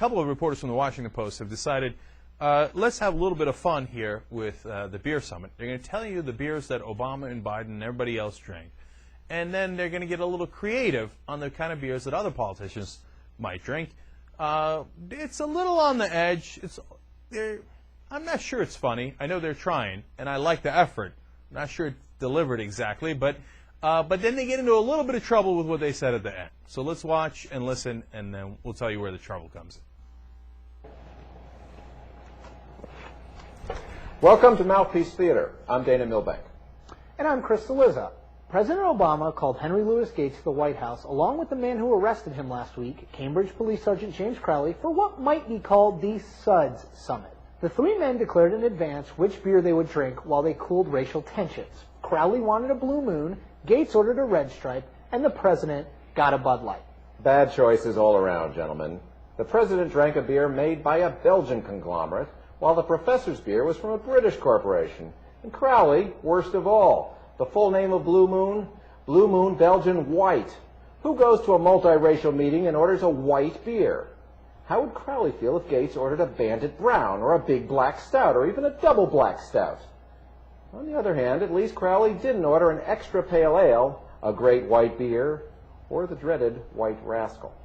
couple of reporters from the Washington Post have decided, let's have a little bit of fun here with the beer summit. They're going to tell you the beers that Obama and Biden and everybody else drank. And then they're going to get a little creative on the kind of beers that other politicians might drink. It's a little on the edge. I'm not sure it's funny. I know they're trying, and I like the effort. I'm not sure it's delivered exactly, but then they get into a little bit of trouble with what they said at the end. So let's watch and listen, and then we'll tell you where the trouble comes in. Welcome to Mouthpiece Theater. I'm Dana Milbank. And I'm Chris Cillizza. President Obama called Henry Louis Gates to the White House, along with the man who arrested him last week, Cambridge Police Sergeant James Crowley, for what might be called the Suds Summit. The three men declared in advance which beer they would drink while they cooled racial tensions. Crowley wanted a Blue Moon, Gates ordered a Red Stripe, and the president got a Bud Light. Bad choices all around, gentlemen. The president drank a beer made by a Belgian conglomerate, while the professor's beer was from a British corporation. And Crowley, worst of all. The full name of Blue Moon Belgian White. Who goes to a multiracial meeting and orders a white beer? How would Crowley feel if Gates ordered a Bandit Brown, or a Big Black Stout, or even a Double Black Stout? On the other hand, at least Crowley didn't order an extra pale ale, a great white beer, or the dreaded White Rascal.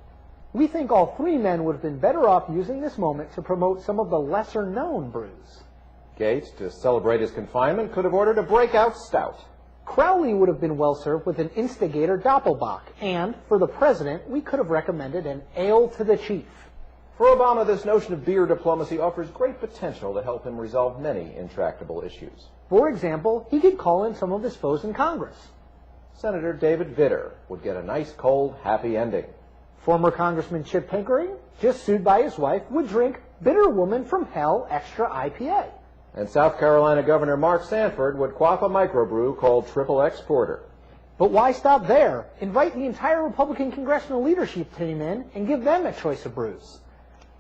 We think all three men would have been better off using this moment to promote some of the lesser-known brews. Gates, to celebrate his confinement, could have ordered a breakout stout. Crowley would have been well served with an Instigator Doppelbock, and, for the president, we could have recommended an Ale to the Chief. For Obama, this notion of beer diplomacy offers great potential to help him resolve many intractable issues. For example, he could call in some of his foes in Congress. Senator David Vitter would get a nice, cold, happy ending. Former Congressman Chip Pinkering, just sued by his wife, would drink Bitter Woman from Hell Extra IPA. And South Carolina Governor Mark Sanford would quaff a microbrew called Triple X Porter. But why stop there? Invite the entire Republican congressional leadership team in and give them a choice of brews.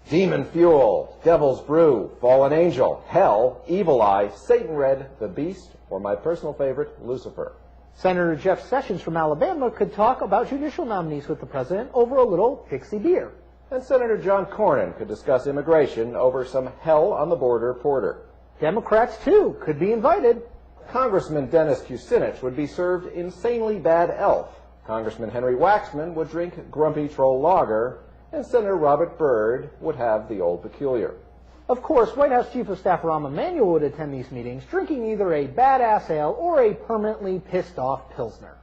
Demon Fuel, Devil's Brew, Fallen Angel, Hell, Evil Eye, Satan Red, The Beast, or my personal favorite, Lucifer. Senator Jeff Sessions from Alabama could talk about judicial nominees with the president over a little Dixie beer. And Senator John Cornyn could discuss immigration over some Hell on the Border porter. Democrats, too, could be invited. Congressman Dennis Kucinich would be served Insanely Bad Elf. Congressman Henry Waxman would drink Grumpy Troll Lager. And Senator Robert Byrd would have the Old Peculiar. Of course, White House Chief of Staff Rahm Emanuel would attend these meetings, drinking either a badass ale or a permanently pissed-off Pilsner.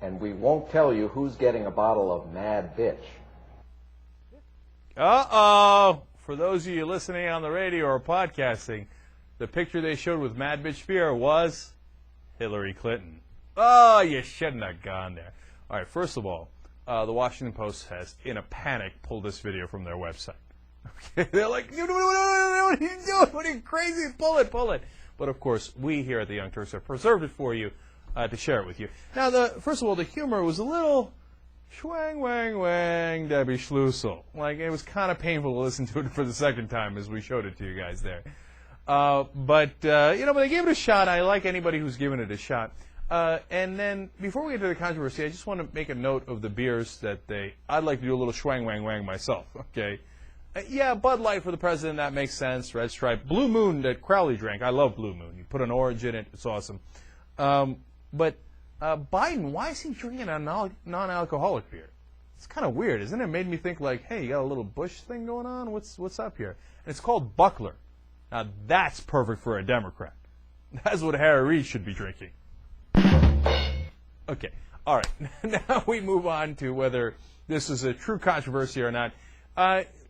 And we won't tell you who's getting a bottle of Mad Bitch. Uh-oh! For those of you listening on the radio or podcasting, the picture they showed with Mad Bitch beer was Hillary Clinton. Oh, you shouldn't have gone there. All right, first of all, the Washington Post has, in a panic, pulled this video from their website. Okay, they're like, what are you doing? What are you crazy? Pull it, pull it. But, of course, we here at the Young Turks have preserved it for you to share it with you. Now, first of all, the humor was a little schwang, wang, wang, Debbie Schlussel. Like, it was kind of painful to listen to it for the second time as we showed it to you guys there. But they gave it a shot. I like anybody who's given it a shot. And then, before we get to the controversy, I just want to make a note of the beers that I'd like to do a little schwang, wang, wang myself, okay? Yeah, Bud Light for the president, that makes sense. Red Stripe. Blue Moon that Crowley drank. I love Blue Moon. You put an orange in it. It's awesome. But Biden, why is he drinking a non-alcoholic beer? It's kind of weird, isn't it? It made me think like, hey, you got a little Bush thing going on? What's up here? And it's called Buckler. Now, that's perfect for a Democrat. That's what Harry Reid should be drinking. Okay. All right. Now we move on to whether this is a true controversy or not.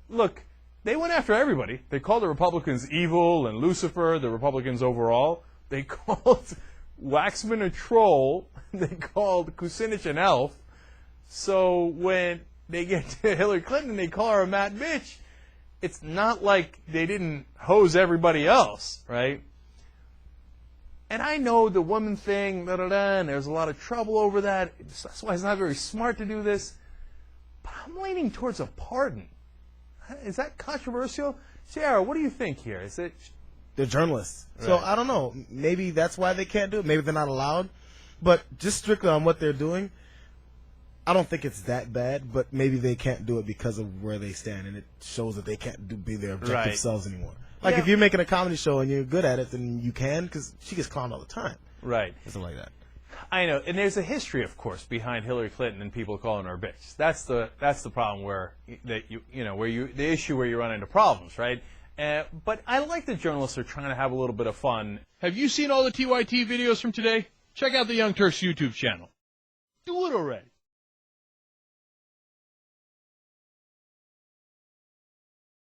Look, they went after everybody. They called the Republicans evil and Lucifer, the Republicans overall. They called Waxman a troll. They called Kucinich an elf. So when they get to Hillary Clinton, they call her a mad bitch. It's not like they didn't hose everybody else, right? And I know the woman thing, and there's a lot of trouble over that. That's why it's not very smart to do this. But I'm leaning towards a pardon. Is that controversial? Sarah, what do you think here? Is it? They're journalists. Right. So I don't know. Maybe that's why they can't do it. Maybe they're not allowed. But just strictly on what they're doing, I don't think it's that bad, but maybe they can't do it because of where they stand, and it shows that they can't be their objective Right. selves anymore. Like, if you're making a comedy show and you're good at it, then you can, because she gets clowned all the time. Right. Something like that. I know, and there's a history, of course, behind Hillary Clinton and people calling her a bitch. That's the problem where the issue where you run into problems, right? But I like that journalists are trying to have a little bit of fun. Have you seen all the TYT videos from today? Check out the Young Turks YouTube channel. Do it already.